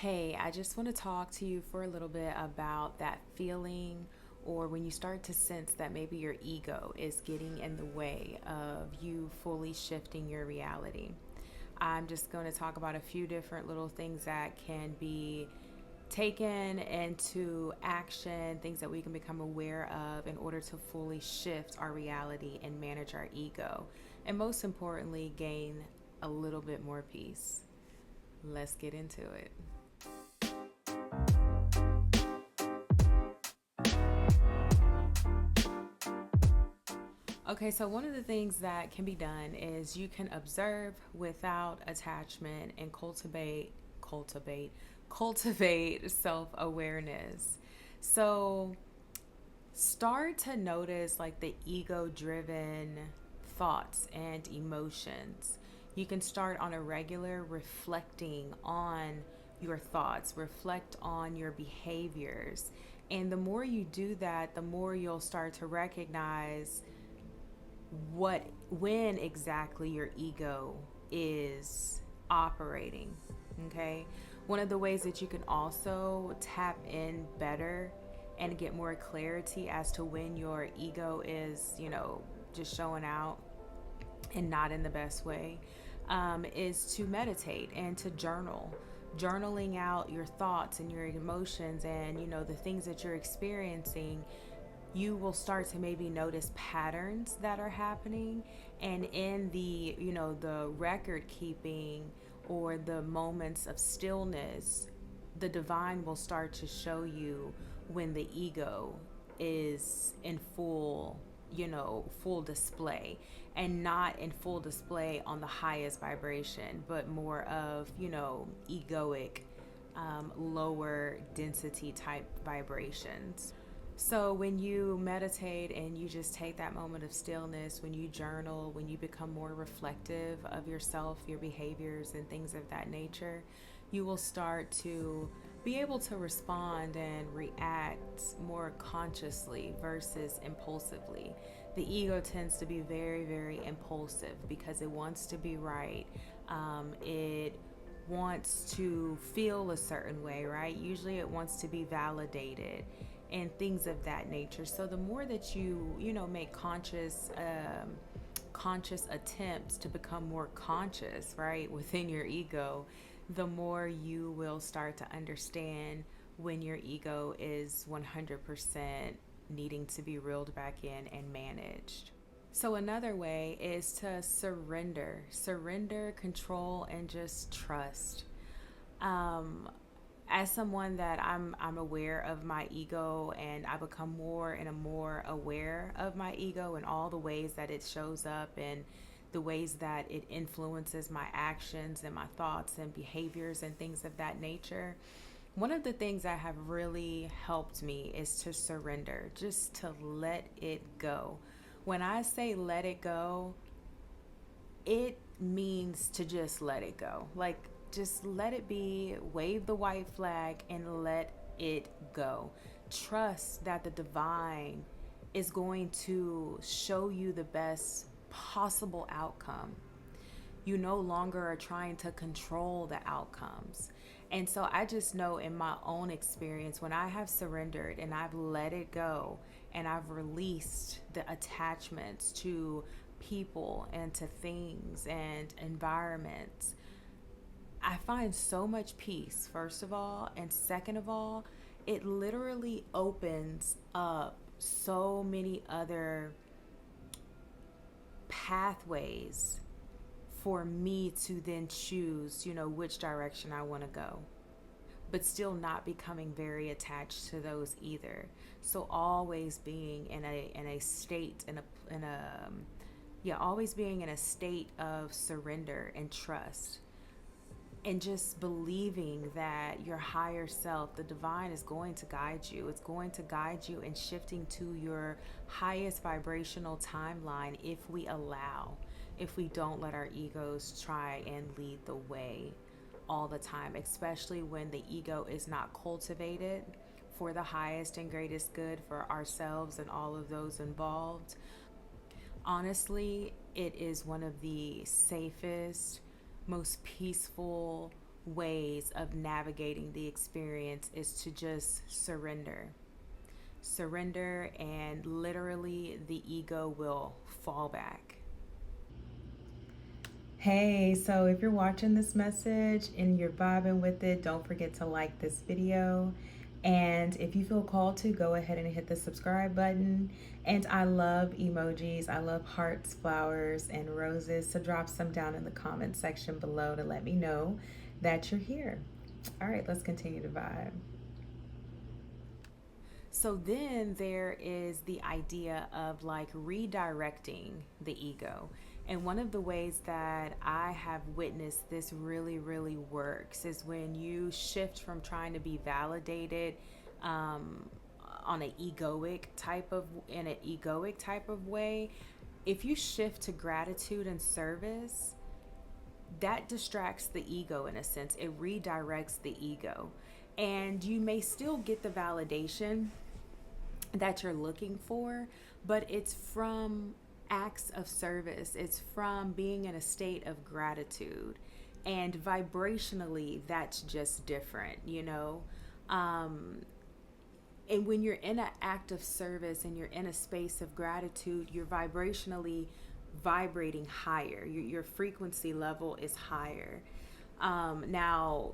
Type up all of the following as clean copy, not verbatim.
Hey, I just want to talk to you for a little bit about that feeling or when you start to sense that maybe your ego is getting in the way of you fully shifting your reality. I'm just going to talk about a few different little things that can be taken into action, things that we can become aware of in order to fully shift our reality and manage our ego. And most importantly, gain a little bit more peace. Let's get into it. Okay, so one of the things that can be done is you can observe without attachment and cultivate, cultivate self-awareness. So start to notice like the ego-driven thoughts and emotions. You can start on a regular reflecting on your thoughts, reflect on your behaviors. And the more you do that, the more you'll start to recognize when exactly your ego is operating. Okay, one of the ways that you can also tap in better and get more clarity as to when your ego is, just showing out and not in the best way, is to meditate and to journaling out your thoughts and your emotions and the things that you're experiencing. You will start to maybe notice patterns that are happening, and in the record keeping or the moments of stillness, the divine will start to show you when the ego is in full display, and not in full display on the highest vibration, but more of egoic, lower density type vibrations. So, when you meditate and you just take that moment of stillness, when you journal, when you become more reflective of yourself, your behaviors, and things of that nature, you will start to be able to respond and react more consciously versus impulsively. The ego tends to be very, very impulsive because it wants to be right. It wants to feel a certain way, right? Usually it wants to be validated and things of that nature. So the more that you make conscious attempts to become more conscious, right, within your ego, the more you will start to understand when your ego is 100% needing to be reeled back in and managed. So another way is to surrender, control, and just trust. Um, as someone that I'm aware of my ego, and I become more and more aware of my ego and all the ways that it shows up and the ways that it influences my actions and my thoughts and behaviors and things of that nature. One of the things that have really helped me is to surrender, just to let it go. When I say let it go, it means to just let it go. Like, just let it be, wave the white flag, and let it go. Trust that the divine is going to show you the best possible outcome. You no longer are trying to control the outcomes. And so I just know in my own experience, when I have surrendered and I've let it go and I've released the attachments to people and to things and environments, I find so much peace, first of all. And second of all, it literally opens up so many other pathways for me to then choose, which direction I want to go, but still not becoming very attached to those either. So always being in a state in a yeah, always being in a state of surrender and trust, and just believing that your higher self, the divine, is going to guide you. It's going to guide you in shifting to your highest vibrational timeline if we allow, if we don't let our egos try and lead the way all the time, especially when the ego is not cultivated for the highest and greatest good for ourselves and all of those involved. Honestly, it is one of the safest, most peaceful ways of navigating the experience is to just surrender. Surrender, and literally the ego will fall back. Hey, so if you're watching this message and you're vibing with it, don't forget to like this video. And if you feel called to, go ahead and hit the subscribe button. And I love emojis. I love hearts, flowers, and roses. So drop some down in the comment section below to let me know that you're here. All right, let's continue to vibe. So then there is the idea of like redirecting the ego. And one of the ways that I have witnessed this really works is when you shift from trying to be validated um, on an in an egoic type of way. If you shift to gratitude and service, that distracts the ego in a sense. It redirects the ego. And you may still get the validation that you're looking for, but it's from acts of service. It's from being in a state of gratitude. And vibrationally, that's just different, you know? And when you're in an act of service and you're in a space of gratitude, you're vibrationally vibrating higher. Your frequency level is higher. Now,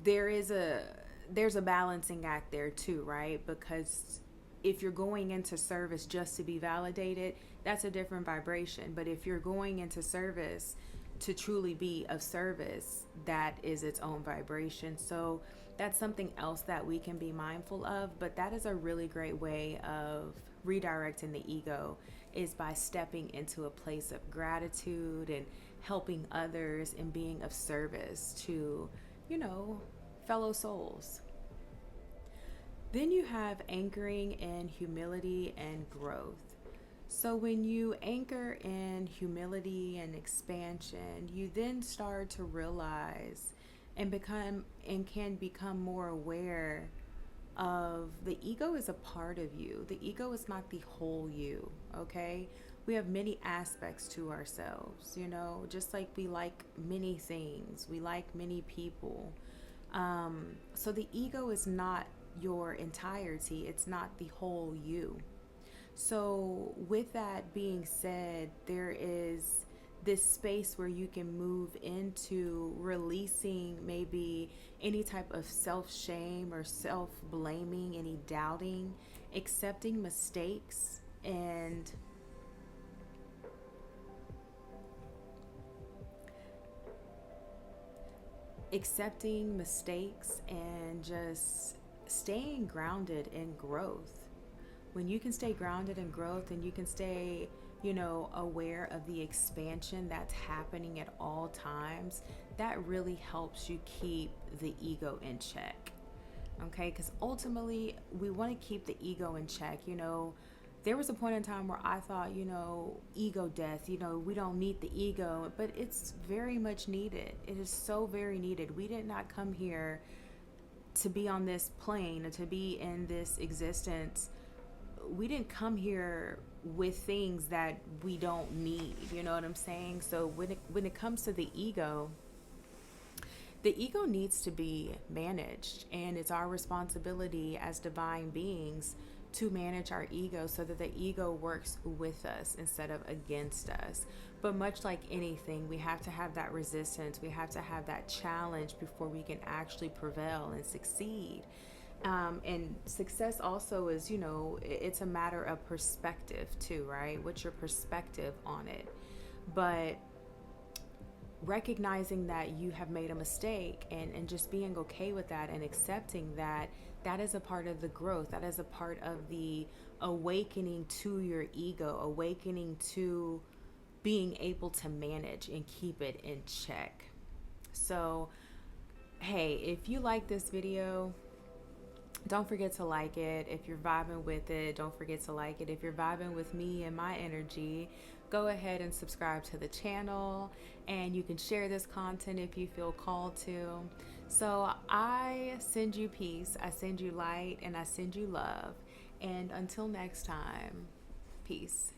there is a there's a balancing act there too, right? Because if you're going into service just to be validated, that's a different vibration. But if you're going into service to truly be of service, that is its own vibration. So that's something else that we can be mindful of. But that is a really great way of redirecting the ego, is by stepping into a place of gratitude and helping others and being of service to, you know, fellow souls. Then you have anchoring in humility and growth. So when you anchor in humility and expansion, you then start to realize and can become more aware of the ego is a part of you. The ego is not the whole you, okay? We have many aspects to ourselves, you know, just like we like many things, we like many people. So the ego is not your entirety, it's not the whole you. So, with that being said, there is this space where you can move into releasing maybe any type of self shame or self blaming, any doubting, accepting mistakes, and just staying grounded in growth. When you can stay grounded in growth and you can stay, you know, aware of the expansion that's happening at all times, that really helps you keep the ego in check. Okay, because ultimately we want to keep the ego in check. You know, there was a point in time where I thought, you know, ego death, you know, we don't need the ego, but it's very much needed. It is so very needed. We did not come here to be on this plane or to be in this existence. We didn't come here with things that we don't need, you know what I'm saying? So when it comes to the ego needs to be managed, and it's our responsibility as divine beings to manage our ego so that the ego works with us instead of against us. But much like anything, we have to have that resistance, we have to have that challenge before we can actually prevail and succeed. And success also is, you know, it's a matter of perspective too, right? What's your perspective on it? But recognizing that you have made a mistake, and just being okay with that and accepting that, that is a part of the growth. That is a part of the awakening to your ego, awakening to being able to manage and keep it in check. So, hey, if you like this video, don't forget to like it. If you're vibing with it, don't forget to like it. If you're vibing with me and my energy, go ahead and subscribe to the channel, and you can share this content if you feel called to. So I send you peace, I send you light, and I send you love. And until next time, peace.